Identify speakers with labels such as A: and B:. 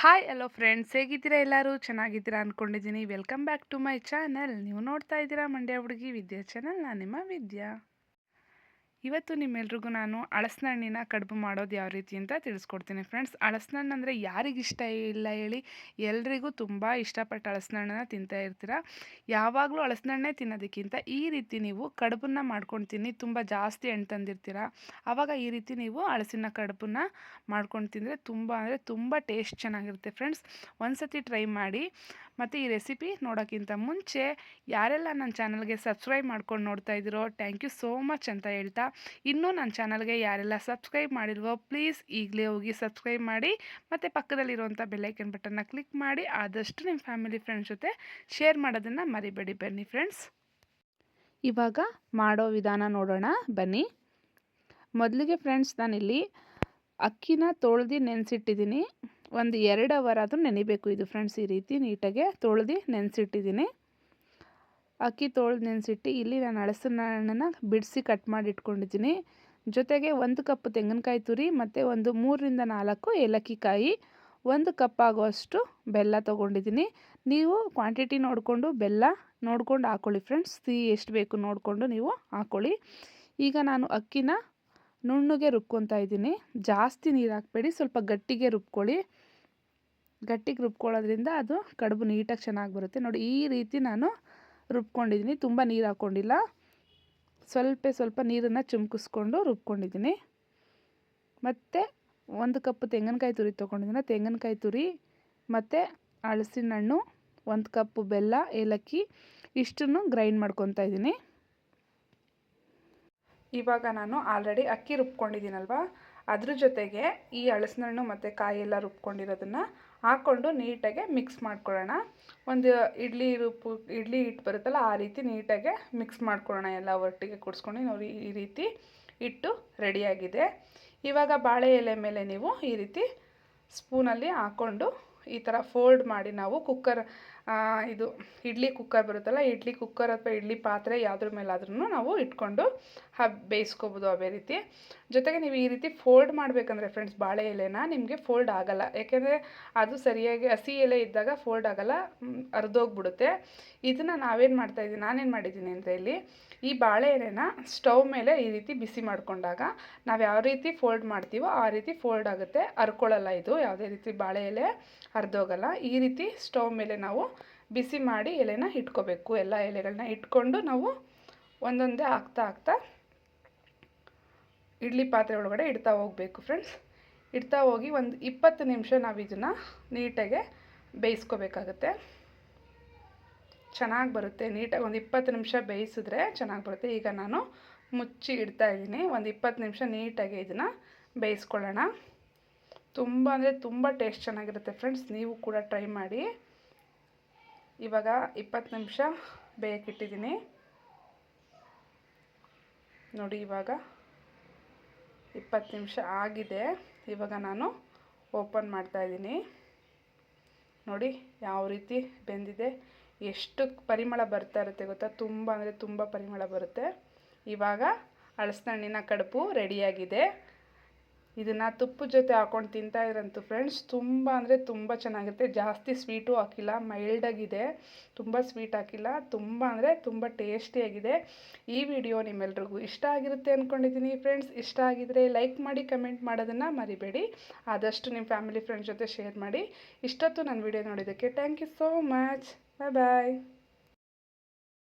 A: Hi hello friends, ಹೇಗಿದ್ದೀರಾ? ಎಲ್ಲರೂ ಚೆನ್ನಾಗಿದ್ದೀರಾ ಅಂದ್ಕೊಂಡಿದ್ದೀನಿ. Welcome back to my channel. ನೀವು ನೋಡ್ತಾ ಇದ್ದೀರಾ ಮಂಡ್ಯ ಹುಡುಗಿ ವಿದ್ಯಾ ಚಾನಲ್. ನಾನು ನಿಮ್ಮ ವಿದ್ಯಾ. ಇವತ್ತು ನಿಮ್ಮೆಲ್ರಿಗೂ ನಾನು ಹಲಸಿನ ಹಣ್ಣಿನ ಕಡುಬು ಮಾಡೋದು ಯಾವ ರೀತಿ ಅಂತ ತಿಳಿಸ್ಕೊಡ್ತೀನಿ ಫ್ರೆಂಡ್ಸ್. ಹಲಸಿನ ಹಣ್ಣು ಅಂದರೆ ಯಾರಿಗಿಷ್ಟ ಇಲ್ಲ ಹೇಳಿ? ಎಲ್ರಿಗೂ ತುಂಬ ಇಷ್ಟಪಟ್ಟು ಹಲಸಿನ ಹಣ್ಣನ್ನ ತಿಂತಾ ಇರ್ತೀರ. ಯಾವಾಗಲೂ ಹಲಸಿನ ಹಣ್ಣೇ ತಿನ್ನೋದಕ್ಕಿಂತ ಈ ರೀತಿ ನೀವು ಕಡುಬನ್ನ ಮಾಡ್ಕೊಂಡು ತಿನ್ನಿ. ತುಂಬ ಜಾಸ್ತಿ ಹಣ್ಣು ತಂದಿರ್ತೀರ, ಆವಾಗ ಈ ರೀತಿ ನೀವು ಹಲಸಿನ ಕಡುಬನ್ನ ಮಾಡ್ಕೊಂಡು ತಿಂದರೆ ತುಂಬ ಅಂದರೆ ತುಂಬ ಟೇಸ್ಟ್ ಚೆನ್ನಾಗಿರುತ್ತೆ ಫ್ರೆಂಡ್ಸ್. ಒಂದು ಸತಿ ಟ್ರೈ ಮಾಡಿ. ಮತ್ತು ಈ ರೆಸಿಪಿ ನೋಡೋಕ್ಕಿಂತ ಮುಂಚೆ ಯಾರೆಲ್ಲ ನನ್ನ ಚಾನಲ್ಗೆ ಸಬ್ಸ್ಕ್ರೈಬ್ ಮಾಡ್ಕೊಂಡು ನೋಡ್ತಾ ಇದ್ದೀರೋ ಥ್ಯಾಂಕ್ ಯು ಸೋ ಮಚ್ ಅಂತ ಹೇಳ್ತಾ, ಇನ್ನೂ ನನ್ನ ಚಾನಲ್ಗೆ ಯಾರೆಲ್ಲ ಸಬ್ಸ್ಕ್ರೈಬ್ ಮಾಡಿಲ್ವೋ ಪ್ಲೀಸ್ ಈಗಲೇ ಹೋಗಿ ಸಬ್ಸ್ಕ್ರೈಬ್ ಮಾಡಿ. ಮತ್ತು ಪಕ್ಕದಲ್ಲಿರುವಂಥ ಬೆಲ್ಲೈಕನ್ ಬಟನ್ನ ಕ್ಲಿಕ್ ಮಾಡಿ ಆದಷ್ಟು ನಿಮ್ಮ ಫ್ಯಾಮಿಲಿ ಫ್ರೆಂಡ್ಸ್ ಜೊತೆ ಶೇರ್ ಮಾಡೋದನ್ನು ಮರಿಬೇಡಿ. ಬನ್ನಿ ಫ್ರೆಂಡ್ಸ್, ಇವಾಗ ಮಾಡೋ ವಿಧಾನ ನೋಡೋಣ ಬನ್ನಿ. ಮೊದಲಿಗೆ ಫ್ರೆಂಡ್ಸ್, ನಾನಿಲ್ಲಿ ಅಕ್ಕಿನ ತೊಳೆದು ನೆನೆಸಿಟ್ಟಿದ್ದೀನಿ. ಒಂದು 2 ಅವರ್ ಆದರೂ ನೆನಿಬೇಕು ಇದು ಫ್ರೆಂಡ್ಸ್. ಈ ರೀತಿ ನೀಟಾಗೆ ತೊಳೆದು ನೆನೆಸಿಟ್ಟಿದ್ದೀನಿ. ಅಕ್ಕಿ ತೊಳೆದು ನೆನೆಸಿಟ್ಟು ಇಲ್ಲಿ ನಾನು ಹಲಸಿನ ಹಣ್ಣನ್ನು ಬಿಡಿಸಿ ಕಟ್ ಮಾಡಿ ಇಟ್ಕೊಂಡಿದ್ದೀನಿ. ಜೊತೆಗೆ 1 ಕಪ್ ತೆಂಗಿನಕಾಯಿ ತುರಿ ಮತ್ತು ಒಂದು 3ರಿಂದ 4 ಏಲಕ್ಕಿ ಕಾಯಿ, 1 ಕಪ್ ಆಗುವಷ್ಟು ಬೆಲ್ಲ ತೊಗೊಂಡಿದ್ದೀನಿ. ನೀವು ಕ್ವಾಂಟಿಟಿ ನೋಡಿಕೊಂಡು ಬೆಲ್ಲ ನೋಡ್ಕೊಂಡು ಹಾಕ್ಕೊಳ್ಳಿ ಫ್ರೆಂಡ್ಸ್. ಸಿಹಿ ಎಷ್ಟು ಬೇಕು ನೋಡಿಕೊಂಡು ನೀವು ಹಾಕ್ಕೊಳ್ಳಿ. ಈಗ ನಾನು ಅಕ್ಕಿನ ನುಣ್ಣಗೆ ರುಬ್ಕೊತಾ ಇದ್ದೀನಿ. ಜಾಸ್ತಿ ನೀರು ಹಾಕಬೇಡಿ, ಸ್ವಲ್ಪ ಗಟ್ಟಿಗೆ ರುಬ್ಕೊಳ್ಳಿ. ಗಟ್ಟಿಗೆ ರುಬ್ಕೊಳ್ಳೋದ್ರಿಂದ ಅದು ಕಡುಬು ನೀಟಾಗಿ ಚೆನ್ನಾಗಿ ಬರುತ್ತೆ. ನೋಡಿ, ಈ ರೀತಿ ನಾನು ರುಬ್ಕೊಂಡಿದ್ದೀನಿ. ತುಂಬ ನೀರು ಹಾಕ್ಕೊಂಡಿಲ್ಲ, ಸ್ವಲ್ಪ ನೀರನ್ನು ಚಿಮ್ಕಿಸ್ಕೊಂಡು ರುಬ್ಕೊಂಡಿದ್ದೀನಿ. ಮತ್ತು 1 ಕಪ್ ತೆಂಗಿನಕಾಯಿ ತುರಿ ತೊಗೊಂಡಿದ್ದೀನಿ. ತೆಂಗಿನಕಾಯಿ ತುರಿ ಮತ್ತು ಹಲಸಿನ ಹಣ್ಣು, 1 ಕಪ್ ಬೆಲ್ಲ, ಏಲಕ್ಕಿ ಇಷ್ಟನ್ನು ಗ್ರೈಂಡ್ ಮಾಡ್ಕೊತಾ ಇದ್ದೀನಿ. ಇವಾಗ ನಾನು ಆಲ್ರೆಡಿ ಅಕ್ಕಿ ರುಬ್ಕೊಂಡಿದ್ದೀನಲ್ವ, ಅದ್ರ ಜೊತೆಗೆ ಈ ಹಲಸಿನ ಹಣ್ಣು ಮತ್ತು ಕಾಯಿ ಎಲ್ಲ ರುಬ್ಕೊಂಡಿರೋದನ್ನು ಹಾಕ್ಕೊಂಡು ನೀಟಾಗೆ ಮಿಕ್ಸ್ ಮಾಡ್ಕೊಳ್ಳೋಣ. ಒಂದು ಇಡ್ಲಿ ಹಿಟ್ಟು ಬರುತ್ತಲ್ಲ, ಆ ರೀತಿ ನೀಟಾಗೆ ಮಿಕ್ಸ್ ಮಾಡ್ಕೊಳ್ಳೋಣ. ಎಲ್ಲ ಒಟ್ಟಿಗೆ ಕೂಡಿಸ್ಕೊಂಡು ನೋಡಿ, ಈ ರೀತಿ ಹಿಟ್ಟು ರೆಡಿಯಾಗಿದೆ. ಇವಾಗ ಬಾಳೆ ಎಲೆ ಮೇಲೆ ನೀವು ಈ ರೀತಿ ಸ್ಪೂನಲ್ಲಿ ಹಾಕ್ಕೊಂಡು ಈ ಥರ ಫೋಲ್ಡ್ ಮಾಡಿ ನಾವು ಕುಕ್ಕರ್, ಇದು ಇಡ್ಲಿ ಕುಕ್ಕರ್ ಬರುತ್ತಲ್ಲ, ಇಡ್ಲಿ ಕುಕ್ಕರ್ ಅಥವಾ ಇಡ್ಲಿ ಪಾತ್ರೆ ಯಾವುದ್ರ ಮೇಲಾದ್ರೂ ನಾವು ಇಟ್ಕೊಂಡು ಬೇಯಿಸ್ಕೋಬೋದು ಅದೇ ರೀತಿ. ಜೊತೆಗೆ ನೀವು ಈ ರೀತಿ ಫೋಲ್ಡ್ ಮಾಡಬೇಕಂದ್ರೆ ಫ್ರೆಂಡ್ಸ್, ಬಾಳೆ ಎಲೆನ ನಿಮಗೆ ಫೋಲ್ಡ್ ಆಗೋಲ್ಲ. ಯಾಕೆಂದರೆ ಅದು ಸರಿಯಾಗಿ ಹಸಿ ಎಲೆ ಇದ್ದಾಗ ಫೋಲ್ಡ್ ಆಗೋಲ್ಲ, ಅರ್ಧೋಗ್ಬಿಡುತ್ತೆ. ಇದನ್ನು ನಾನೇನು ಮಾಡಿದ್ದೀನಿ ಅಂದರೆ, ಇಲ್ಲಿ ಈ ಬಾಳೆ ಎಲೆನ ಸ್ಟವ್ ಮೇಲೆ ಈ ರೀತಿ ಬಿಸಿ ಮಾಡಿಕೊಂಡಾಗ ನಾವು ಯಾವ ರೀತಿ ಫೋಲ್ಡ್ ಮಾಡ್ತೀವೋ ಆ ರೀತಿ ಫೋಲ್ಡ್ ಆಗುತ್ತೆ, ಹರ್ಕೊಳ್ಳಲ್ಲ. ಇದು ಯಾವುದೇ ರೀತಿ ಬಾಳೆ ಎಲೆ ಹರಿದೋಗಲ್ಲ. ಈ ರೀತಿ ಸ್ಟವ್ ಮೇಲೆ ನಾವು ಬಿಸಿ ಮಾಡಿ ಎಲೆನ ಇಟ್ಕೋಬೇಕು. ಎಲ್ಲ ಎಲೆಗಳನ್ನ ಇಟ್ಕೊಂಡು ನಾವು ಒಂದೊಂದೇ ಹಾಕ್ತಾ ಇಡ್ಲಿ ಪಾತ್ರೆ ಒಳಗಡೆ ಇಡ್ತಾ ಹೋಗಬೇಕು ಫ್ರೆಂಡ್ಸ್. ಇಡ್ತಾ ಹೋಗಿ ಒಂದು 20 ನಿಮಿಷ ನಾವು ಇದನ್ನು ನೀಟಾಗೆ ಬೇಯಿಸ್ಕೋಬೇಕಾಗತ್ತೆ. ಚೆನ್ನಾಗಿ ಬರುತ್ತೆ. ನೀಟಾಗಿ ಒಂದು 20 ನಿಮಿಷ ಬೇಯಿಸಿದ್ರೆ ಚೆನ್ನಾಗಿ ಬರುತ್ತೆ. ಈಗ ನಾನು ಮುಚ್ಚಿ ಇಡ್ತಾ ಇದ್ದೀನಿ. ಒಂದು 20 ನಿಮಿಷ ನೀಟಾಗಿ ಇದನ್ನು ಬೇಯಿಸ್ಕೊಳ್ಳೋಣ. ತುಂಬ ಅಂದರೆ ತುಂಬ ಟೇಸ್ಟ್ ಚೆನ್ನಾಗಿರುತ್ತೆ ಫ್ರೆಂಡ್ಸ್. ನೀವು ಕೂಡ ಟ್ರೈ ಮಾಡಿ. ಇವಾಗ 20 ನಿಮಿಷ ಬೇಯಕ್ಕಿಟ್ಟಿದ್ದೀನಿ ನೋಡಿ. ಇವಾಗ 20 ನಿಮಿಷ ಆಗಿದೆ. ಇವಾಗ ನಾನು ಓಪನ್ ಮಾಡ್ತಾಯಿದ್ದೀನಿ. ನೋಡಿ ಯಾವ ರೀತಿ ಬೆಂದಿದೆ, ಎಷ್ಟು ಪರಿಮಳ ಬರ್ತಾ ಇರುತ್ತೆ ಗೊತ್ತಾ? ತುಂಬ ಅಂದರೆ ತುಂಬ ಪರಿಮಳ ಬರುತ್ತೆ. ಇವಾಗ ಹಲಸಿನ ಹಣ್ಣಿನ ಕಡುಬು ರೆಡಿಯಾಗಿದೆ. ಇದನ್ನು ತುಪ್ಪದ ಜೊತೆ ಹಾಕ್ಕೊಂಡು ತಿಂತಾಯಿದ್ರಂತೂ ಫ್ರೆಂಡ್ಸ್ ತುಂಬ ಅಂದರೆ ತುಂಬ ಚೆನ್ನಾಗಿರುತ್ತೆ. ಜಾಸ್ತಿ ಸ್ವೀಟು ಹಾಕಿಲ್ಲ, ಮೈಲ್ಡಾಗಿದೆ, ತುಂಬ ಸ್ವೀಟ್ ಹಾಕಿಲ್ಲ. ತುಂಬ ಅಂದರೆ ತುಂಬ ಟೇಸ್ಟಿಯಾಗಿದೆ. ಈ ವಿಡಿಯೋ ನಿಮ್ಮೆಲ್ರಿಗೂ ಇಷ್ಟ ಆಗಿರುತ್ತೆ ಅಂದ್ಕೊಂಡಿದ್ದೀನಿ ಫ್ರೆಂಡ್ಸ್. ಇಷ್ಟ ಆಗಿದರೆ ಲೈಕ್ ಮಾಡಿ, ಕಮೆಂಟ್ ಮಾಡೋದನ್ನು ಮರಿಬೇಡಿ. ಆದಷ್ಟು ನಿಮ್ಮ ಫ್ಯಾಮಿಲಿ ಫ್ರೆಂಡ್ಸ್ ಜೊತೆ ಶೇರ್ ಮಾಡಿ. ಇಷ್ಟೊತ್ತು ನನ್ನ ವಿಡಿಯೋ ನೋಡಿದ್ದಕ್ಕೆ thank you so much. Bye bye.